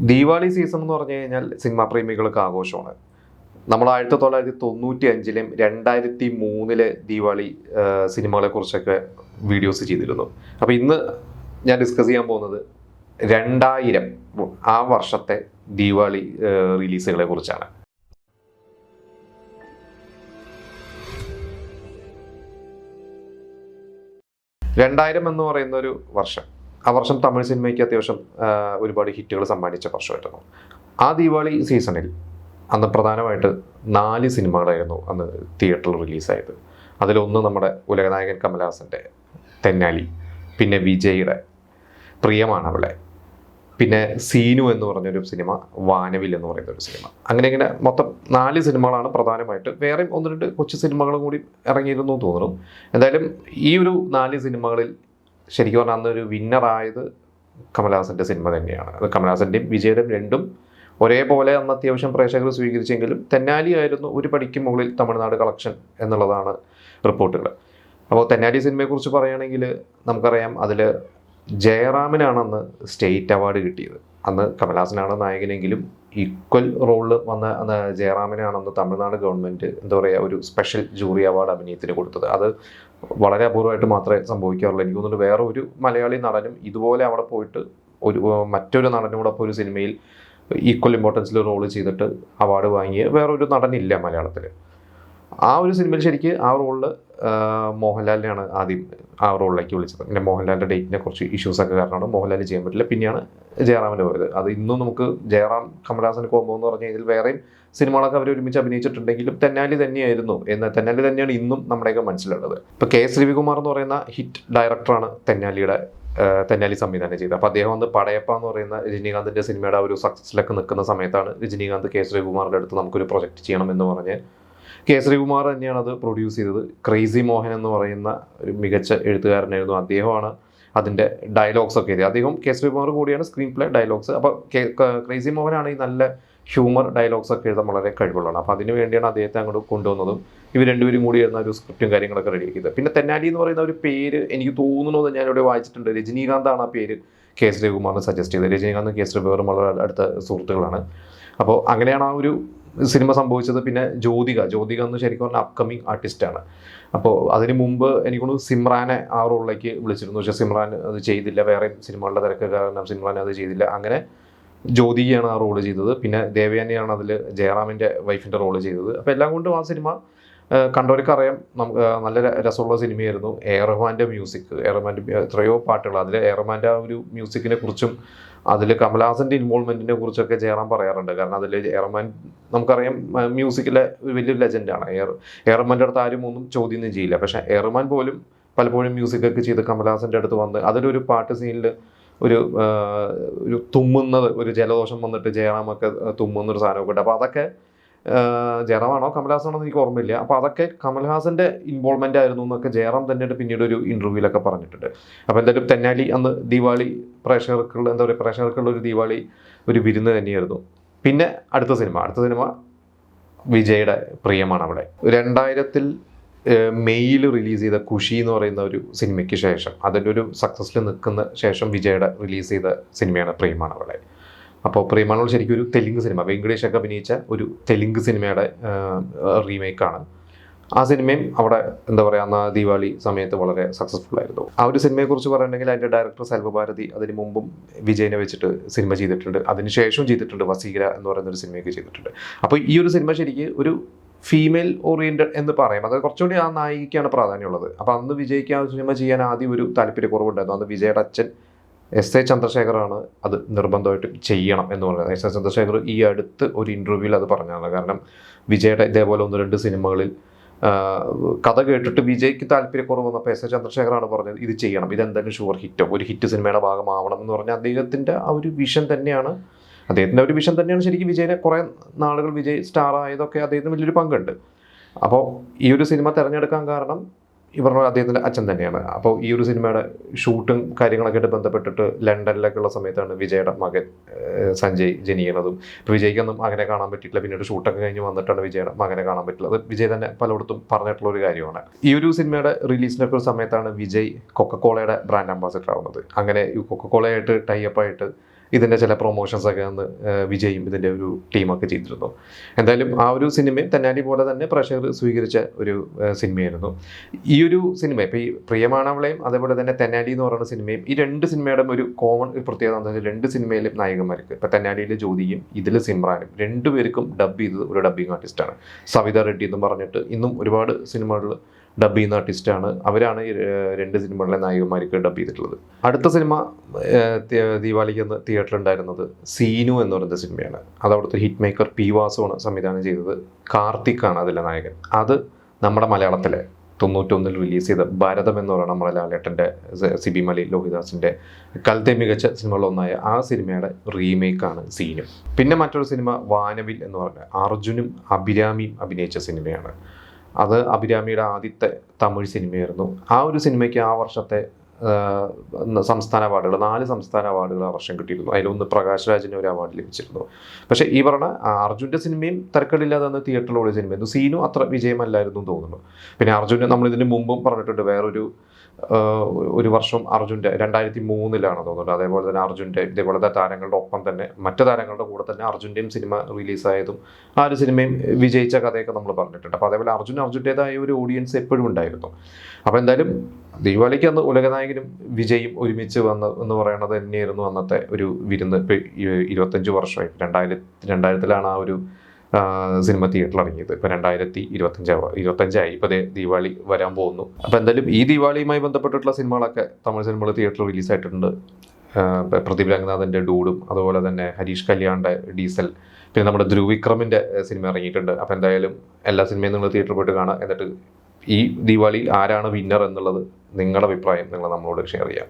Deepavali season എന്ന് പറഞ്ഞു കഴിഞ്ഞാൽ സിനിമാ പ്രേമികൾക്ക് ആഘോഷമാണ്. നമ്മൾ 1995-ലും 2003-ലെ ദീപാവലി സിനിമകളെ കുറിച്ചൊക്കെ വീഡിയോസ് ചെയ്തിരുന്നു. അപ്പോൾ ഇന്ന് ഞാൻ ഡിസ്കസ് ചെയ്യാൻ പോകുന്നത് 2000 ആ വർഷത്തെ ദീപാവലി റിലീസുകളെ കുറിച്ചാണ്. രണ്ടായിരം എന്ന് പറയുന്ന ഒരു വർഷം, ആ വർഷം തമിഴ് സിനിമയ്ക്ക് അത്യാവശ്യം ഒരുപാട് ഹിറ്റുകൾ സമ്മാനിച്ച വർഷമായിരുന്നു. ആ ദീപാവലി സീസണിൽ അന്ന് പ്രധാനമായിട്ട് 4 സിനിമകളായിരുന്നു അന്ന് തിയേറ്ററിൽ റിലീസായത്. അതിലൊന്ന് നമ്മുടെ ഉലകനായകൻ കമലഹാസൻ്റെ തെന്നാലി, പിന്നെ വിജയുടെ പ്രിയമാണവളെ, പിന്നെ സീനു എന്ന് പറഞ്ഞൊരു സിനിമ, വാനവിൽ എന്ന് പറയുന്ന ഒരു സിനിമ. അങ്ങനെ മൊത്തം 4 സിനിമകളാണ് പ്രധാനമായിട്ട്. വേറെയും 1-2 കൊച്ചു സിനിമകളും കൂടി ഇറങ്ങിയിരുന്നു തോന്നുന്നു. എന്തായാലും ഈ ഒരു 4 സിനിമകളിൽ ശരിക്കും പറഞ്ഞാൽ അന്നൊരു വിന്നറായത് കമലഹാസൻ്റെ സിനിമ തന്നെയാണ്. അത് കമലഹാസൻ്റെയും വിജയുടെയും രണ്ടും ഒരേപോലെ അന്ന് അത്യാവശ്യം പ്രേക്ഷകർ സ്വീകരിച്ചെങ്കിലും തെന്നാലി ആയിരുന്നു ഒരു പടിക്ക് മുകളിൽ തമിഴ്നാട് കളക്ഷൻ എന്നുള്ളതാണ് റിപ്പോർട്ടുകൾ. അപ്പോൾ തെന്നാലി സിനിമയെക്കുറിച്ച് പറയുകയാണെങ്കിൽ നമുക്കറിയാം, അതിൽ ജയറാമിനാണ് അന്ന് സ്റ്റേറ്റ് അവാർഡ് കിട്ടിയത്. അന്ന് കമലഹാസനാണ് നായകനെങ്കിലും ഈക്വൽ റോളിൽ വന്ന ജയറാമിനാണ് അന്ന് തമിഴ്നാട് ഗവൺമെൻറ് ഒരു സ്പെഷ്യൽ ജൂറി അവാർഡ് അഭിനയത്തിന് കൊടുത്തത്. അത് വളരെ അപൂർവമായിട്ട് മാത്രമേ സംഭവിക്കാറുള്ളൂ. എനിക്ക് തോന്നുന്നു വേറെ ഒരു മലയാളി നടനും ഇതുപോലെ അവിടെ പോയിട്ട് മറ്റൊരു നടനോടൊപ്പം ഒരു സിനിമയിൽ ഈക്വൽ ഇമ്പോർട്ടൻസിൽ റോള് ചെയ്തിട്ട് അവാർഡ് വാങ്ങിയ വേറൊരു നടനില്ല മലയാളത്തിൽ. ആ ഒരു സിനിമയിൽ ശരിക്ക് ആ റോളിൽ മോഹൻലാലിനെയാണ് ആദ്യം ആ റോളിലേക്ക് വിളിച്ചത്. പിന്നെ മോഹൻലാലിൻ്റെ ഡേറ്റിനെ കുറച്ച് ഇഷ്യൂസൊക്കെ കാരണമാണ് മോഹൻലാൽ ചെയ്യാൻ പറ്റില്ല. പിന്നെയാണ് ജയറാമിന് പോയത്. അത് ഇന്നും നമുക്ക് ജയറാം കമലഹാസൻ കോമ്പോ എന്ന് പറഞ്ഞു കഴിഞ്ഞാൽ വേറെയും സിനിമകളൊക്കെ അവർ ഒരുമിച്ച് അഭിനയിച്ചിട്ടുണ്ടെങ്കിലും തെന്നാലി തന്നെയായിരുന്നു തെന്നാലി തന്നെയാണ് ഇന്നും നമ്മുടെയൊക്കെ മനസ്സിലുള്ളത്. ഇപ്പോൾ കെ എസ് രവികുമാർ എന്ന് പറയുന്ന ഹിറ്റ് ഡയറക്ടറാണ് തെന്നാലി സംവിധാനം ചെയ്തത്. അപ്പോൾ അദ്ദേഹം വന്ന് പടയപ്പ എന്ന് പറയുന്ന രജനീകാന്തിൻ്റെ സിനിമയുടെ ഒരു സക്സസിലൊക്കെ നിൽക്കുന്ന സമയത്താണ് രജനീകാന്ത് കെ എസ് രവികുമാറിൻ്റെ അടുത്ത് നമുക്കൊരു പ്രൊജക്റ്റ് ചെയ്യണം എന്ന് പറഞ്ഞ് കെ എസ് രവികുമാർ തന്നെയാണ് അത് പ്രൊഡ്യൂസ് ചെയ്തത്. ക്രേസി മോഹൻ എന്ന് പറയുന്ന ഒരു മികച്ച എഴുത്തുകാരനായിരുന്നു. അദ്ദേഹമാണ് അതിൻ്റെ ഡയലോഗ്സ് ഒക്കെ എഴുതിയത്. അദ്ദേഹം കെ എസ് രവികുമാർ കൂടിയാണ് സ്ക്രീൻ പ്ലേ ഡയലോഗ്സ്. അപ്പോൾ ക്രേസി മോഹനാണ് ഈ നല്ല ഹ്യൂമർ ഡയലോഗ്സ് ഒക്കെ എഴുതാൻ വളരെ കഴിവുള്ളതാണ്. അപ്പോൾ അതിന് വേണ്ടിയാണ് അദ്ദേഹത്തെ അങ്ങോട്ട് കൊണ്ടുവന്നതും ഇവർ രണ്ടുപേരും കൂടി എഴുതുന്ന ഒരു സ്ക്രിപ്റ്റും കാര്യങ്ങളൊക്കെ റെഡിയാക്കിയത്. പിന്നെ തെന്നാലി എന്ന് പറയുന്ന ഒരു പേര് എനിക്ക് തോന്നുന്നത് ഞാനിവിടെ വായിച്ചിട്ടുണ്ട്. രജനീകാന്താണ് ആ പേര് കെ എസ് രവികുമാറിന് സജസ്റ്റ് ചെയ്തത്. രജനീകാന്ത് കെ എസ് രവികുമാറും വളരെ അടുത്ത സുഹൃത്തുക്കളാണ്. അപ്പോൾ അങ്ങനെയാണ് ആ ഒരു സിനിമ സംഭവിച്ചത്. പിന്നെ ജ്യോതിക എന്ന് ശരിക്കും പറഞ്ഞാൽ അപ്കമിങ് ആർട്ടിസ്റ്റാണ്. അപ്പോൾ അതിന് മുമ്പ് എനിക്കൊന്ന് സിമ്രാനെ ആ റോളിലേക്ക് വിളിച്ചിരുന്നു. പക്ഷേ സിമ്രാൻ അത് ചെയ്തില്ല. വേറെ സിനിമകളുടെ തിരക്ക് കാരണം സിമ്രാൻ അത് ചെയ്തില്ല. അങ്ങനെ ജ്യോതികയാണ് ആ റോള് ചെയ്തത്. പിന്നെ ദേവയാനിയാണ് അതിൽ ജയറാമിൻ്റെ വൈഫിൻ്റെ റോള് ചെയ്തത്. അപ്പോൾ എല്ലാം കൊണ്ടും ആ സിനിമ കണ്ടവർക്ക് അറിയാം, നമുക്ക് നല്ല രസമുള്ള സിനിമയായിരുന്നു. റഹ്മാൻ്റെ മ്യൂസിക്, റഹ്മാൻ്റെ എത്രയോ പാട്ടുകൾ, അതിൽ റഹ്മാൻ്റെ ആ ഒരു മ്യൂസിക്കിനെ കുറിച്ചും അതിൽ കമലഹാസൻ്റെ ഇൻവോൾവ്മെൻറ്റിനെ കുറിച്ചൊക്കെ ജയറാം പറയാറുണ്ട്. കാരണം അതിൽ റഹ്മാൻ നമുക്കറിയാം മ്യൂസിക്കിലെ വലിയൊരു ലെജൻഡാണ്. റഹ്മാൻ്റെ അടുത്ത് ആരും ഒന്നും ചോദ്യം ചെയ്യില്ല. പക്ഷേ റഹ്മാൻ പോലും പലപ്പോഴും മ്യൂസിക്കൊക്കെ ചെയ്ത് കമലഹാസൻ്റെ അടുത്ത് വന്ന് അതിലൊരു പാട്ട് സീനിൽ ഒരു തുമ്മുന്നത്, ഒരു ജലദോഷം വന്നിട്ട് ജയറാമൊക്കെ തുമ്മുന്നൊരു സാധനമൊക്കെ ഉണ്ട്. അപ്പോൾ അതൊക്കെ ജയറാമാണോ കമലഹാസനാണോ എന്ന് എനിക്ക് ഓർമ്മയില്ല. അപ്പോൾ അതൊക്കെ കമലഹാസൻ്റെ ഇൻവോൾവ്മെൻ്റ് ആയിരുന്നു എന്നൊക്കെ ജയറാം തന്നെ പിന്നീട് ഒരു ഇൻ്റർവ്യൂവിലൊക്കെ പറഞ്ഞിട്ടുണ്ട്. അപ്പോൾ എന്തായാലും തെന്നാലി അന്ന് ദീപാവലി പ്രേക്ഷകർക്കുള്ള ഒരു ദീപാവലി ഒരു വിരുന്ന് തന്നെയായിരുന്നു. പിന്നെ അടുത്ത സിനിമ വിജയുടെ പ്രിയമാണവളെ. 2000-ൽ മെയ്യിൽ റിലീസ് ചെയ്ത ഖുഷി എന്ന് പറയുന്ന ഒരു സിനിമയ്ക്ക് ശേഷം, അതിൻ്റെ ഒരു സക്സസ്സിൽ നിൽക്കുന്ന ശേഷം വിജയുടെ റിലീസ് ചെയ്ത സിനിമയാണ് പ്രിയമാണവളെ. അപ്പോൾ പ്രിയമാണവൾ ശരിക്കും ഒരു തെലുങ്ക് സിനിമ, വെങ്കടേഷൊക്കെ അഭിനയിച്ച ഒരു തെലുങ്ക് സിനിമയുടെ റീമേക്കാണ്. ആ സിനിമയും അവിടെ അന്ന് ദീപാവലി സമയത്ത് വളരെ സക്സസ്ഫുൾ ആയിരുന്നു. ആ ഒരു സിനിമയെക്കുറിച്ച് പറയുകയാണെങ്കിൽ അതിൻ്റെ ഡയറക്ടർ സെൽവഭാരതി അതിന് മുമ്പും വിജയനെ വെച്ചിട്ട് സിനിമ ചെയ്തിട്ടുണ്ട്. അതിനുശേഷവും ചെയ്തിട്ടുണ്ട്, വസീകര എന്ന് പറയുന്നൊരു സിനിമയൊക്കെ ചെയ്തിട്ടുണ്ട്. അപ്പോൾ ഈ ഒരു സിനിമ ശരിക്കും ഒരു ഫീമെയിൽ ഓറിയൻറ്റഡ് എന്ന് പറയാം. അത് കുറച്ചുകൂടി ആ നായികയ്ക്കാണ് പ്രാധാന്യമുള്ളത്. അപ്പോൾ അന്ന് വിജയ്ക്ക് ആ സിനിമ ചെയ്യാൻ ആദ്യം ഒരു താല്പര്യക്കുറവുണ്ടായിരുന്നു. അന്ന് വിജയുടെ അച്ഛൻ എസ് എ ചന്ദ്രശേഖറാണ് അത് നിർബന്ധമായിട്ടും ചെയ്യണം എന്ന് പറയുന്നത്. എസ് എ ചന്ദ്രശേഖർ ഈ അടുത്ത് ഒരു ഇൻ്റർവ്യൂവിൽ അത് പറഞ്ഞതാണ്. കാരണം വിജയുടെ ഇതേപോലെ 1-2 സിനിമകളിൽ കഥ കേട്ടിട്ട് വിജയ്ക്ക് താല്പര്യക്കുറവ് വന്നപ്പോൾ എസ് എ ചന്ദ്രശേഖറാണ് പറഞ്ഞത് ഇത് ചെയ്യണം, ഇതെന്തായാലും ഷുവർ ഹിറ്റോ, ഒരു ഹിറ്റ് സിനിമയുടെ ഭാഗമാവണം എന്ന് പറഞ്ഞാൽ അദ്ദേഹത്തിൻ്റെ ആ ഒരു വിഷൻ തന്നെയാണ് ശരിക്കും വിജയനെ കുറേ നാളുകൾ വിജയ് സ്റ്റാർ ആയതൊക്കെ അദ്ദേഹത്തിന് വലിയൊരു പങ്കുണ്ട്. അപ്പോൾ ഈ ഒരു സിനിമ തിരഞ്ഞെടുക്കാൻ കാരണം അദ്ദേഹത്തിൻ്റെ അച്ഛൻ തന്നെയാണ്. അപ്പോൾ ഈ ഒരു സിനിമയുടെ ഷൂട്ടും കാര്യങ്ങളൊക്കെ ആയിട്ട് ബന്ധപ്പെട്ടിട്ട് ലണ്ടനിലൊക്കെയുള്ള സമയത്താണ് വിജയുടെ മകൻ സഞ്ജയ് ജനിയണതും. ഇപ്പോൾ വിജയ്ക്കൊന്നും മകനെ കാണാൻ പറ്റിയിട്ടില്ല. പിന്നീട് ഷൂട്ടൊക്കെ കഴിഞ്ഞ് വന്നിട്ടാണ് വിജയുടെ മകനെ കാണാൻ പറ്റില്ല. അത് വിജയ് തന്നെ പലയിടത്തും പറഞ്ഞിട്ടുള്ള ഒരു കാര്യമാണ്. ഈ ഒരു സിനിമയുടെ റിലീസിനൊക്കെ ഒരു സമയത്താണ് വിജയ് കൊക്കക്കോളയുടെ ബ്രാൻഡ് അംബാസിഡർ ആവുന്നത്. അങ്ങനെ ഈ കൊക്കക്കോളയായിട്ട് ടൈ അപ്പായിട്ട് ഇതിൻ്റെ ചില പ്രൊമോഷൻസ് ഒക്കെ അന്ന് വിജയും ഇതിൻ്റെ ഒരു ടീമൊക്കെ ചെയ്തിരുന്നു. എന്തായാലും ആ ഒരു സിനിമയും തെന്നാലി പോലെ തന്നെ പ്രേക്ഷകർ സ്വീകരിച്ച ഒരു സിനിമയായിരുന്നു. ഈ ഒരു സിനിമ ഇപ്പോൾ ഈ പ്രിയമാണവളെയും അതേപോലെ തന്നെ തെന്നാലി എന്ന് പറയുന്ന സിനിമയും ഈ രണ്ട് സിനിമയുടെ ഒരു കോമൺ പ്രത്യേകത എന്താ വെച്ചാൽ രണ്ട് സിനിമയിലും നായകന്മാർക്ക് ഇപ്പോൾ തെന്നാലിയിൽ ജ്യോതിയും ഇതിൽ സിമ്രാനും രണ്ടുപേർക്കും ഡബ് ചെയ്തത് ഒരു ഡബ്ബിങ് ആർട്ടിസ്റ്റാണ്. സവിത റെഡ്ഡി എന്ന് പറഞ്ഞിട്ട് ഇന്നും ഒരുപാട് സിനിമകളിൽ ഡബ് ചെയ്യുന്ന ആർട്ടിസ്റ്റാണ്. അവരാണ് ഈ രണ്ട് സിനിമകളിലെ നായകന്മാർക്ക് ഡബ് ചെയ്തിട്ടുള്ളത്. അടുത്ത സിനിമ ദീപാവലിക്ക് അന്ന് തിയേറ്ററിലുണ്ടായിരുന്നത് സീനു എന്ന് പറയുന്ന സിനിമയാണ്. അത് അവിടുത്തെ ഹിറ്റ് മേക്കർ പി വാസുവാണ് സംവിധാനം ചെയ്തത്. കാർത്തിക്കാണ് അതിലെ നായകൻ. അത് നമ്മുടെ മലയാളത്തിലെ 91 റിലീസ് ചെയ്ത ഭാരതം എന്ന് പറയുന്ന നമ്മുടെ ലാലേട്ടൻ്റെ സിബി മലി ലോഹിദാസിൻ്റെ കാലത്തെ മികച്ച സിനിമകളൊന്നായ ആ സിനിമയുടെ റീമേക്കാണ് സീനു. പിന്നെ മറ്റൊരു സിനിമ വാനവിൽ എന്ന് പറഞ്ഞ അർജുനും അഭിരാമിയും അഭിനയിച്ച സിനിമയാണ്. അത് അഭിരാമിയുടെ ആദ്യത്തെ തമിഴ് സിനിമയായിരുന്നു. ആ ഒരു സിനിമയ്ക്ക് ആ വർഷത്തെ സംസ്ഥാന അവാർഡുകൾ 4 സംസ്ഥാന അവാർഡുകൾ ആ വർഷം കിട്ടിയിരുന്നു. അതിലൊന്ന് പ്രകാശ് രാജിന് ഒരു അവാർഡ് ലഭിച്ചിരുന്നു. പക്ഷേ ഈ പറഞ്ഞ അർജുൻ്റെ സിനിമയും തരക്കേടില്ലാതെ അന്ന് തിയേറ്ററിലുള്ള സിനിമയായിരുന്നു. സീനു അത്ര വിജയമല്ലായിരുന്നു തോന്നുന്നു. പിന്നെ അർജുന് നമ്മളിതിന് മുമ്പും പറഞ്ഞിട്ടുണ്ട് വേറൊരു ഒരു വർഷം അർജുൻ്റെ 2003 തോന്നുന്നത്. അതേപോലെ തന്നെ അർജുൻ്റെ ഇതേപോലത്തെ താരങ്ങളുടെ ഒപ്പം തന്നെ മറ്റു താരങ്ങളുടെ കൂടെ തന്നെ അർജുൻ്റെയും സിനിമ റിലീസായതും ആ ഒരു സിനിമയും വിജയിച്ച കഥയൊക്കെ നമ്മൾ പറഞ്ഞിട്ടുണ്ട്. അപ്പോൾ അതേപോലെ അർജുൻ്റേതായ ഒരു ഓഡിയൻസ് എപ്പോഴും ഉണ്ടായിരുന്നു. അപ്പോൾ എന്തായാലും ദീപാവലിക്ക് അന്ന് ഉലകനായകനും വിജയും ഒരുമിച്ച് വന്ന് എന്ന് പറയുന്നത് തന്നെയായിരുന്നു അന്നത്തെ ഒരു വിരുന്ന്. ഇപ്പോൾ 25 വർഷമായി 2000-ലാണ് ആ ഒരു സിനിമ തിയേറ്ററിൽ ഇറങ്ങിയത്. ഇപ്പോൾ 2025 ഇപ്പോൾ ദീപാവലി വരാൻ പോകുന്നു. അപ്പോൾ എന്തായാലും ഈ ദീപാവലിയുമായി ബന്ധപ്പെട്ടിട്ടുള്ള സിനിമകളൊക്കെ തമിഴ് സിനിമകൾ തിയേറ്ററിൽ റിലീസായിട്ടുണ്ട്. പ്രദീപ് രംഗനാഥൻ്റെ ഡൂഡും അതുപോലെ തന്നെ ഹരീഷ് കല്യാണിൻ്റെ ഡീസൽ, പിന്നെ നമ്മുടെ ധ്രുവ് വിക്രമിൻ്റെ സിനിമ ഇറങ്ങിയിട്ടുണ്ട്. അപ്പോൾ എന്തായാലും എല്ലാ സിനിമയും നിങ്ങൾ തിയേറ്ററിൽ പോയിട്ട് കാണാം. എന്നിട്ട് ഈ ദീപാവലിയിൽ ആരാണ് വിന്നർ എന്നുള്ളത് നിങ്ങളുടെ അഭിപ്രായം നിങ്ങൾ നമ്മളോട് ഷെയർ ചെയ്യാം.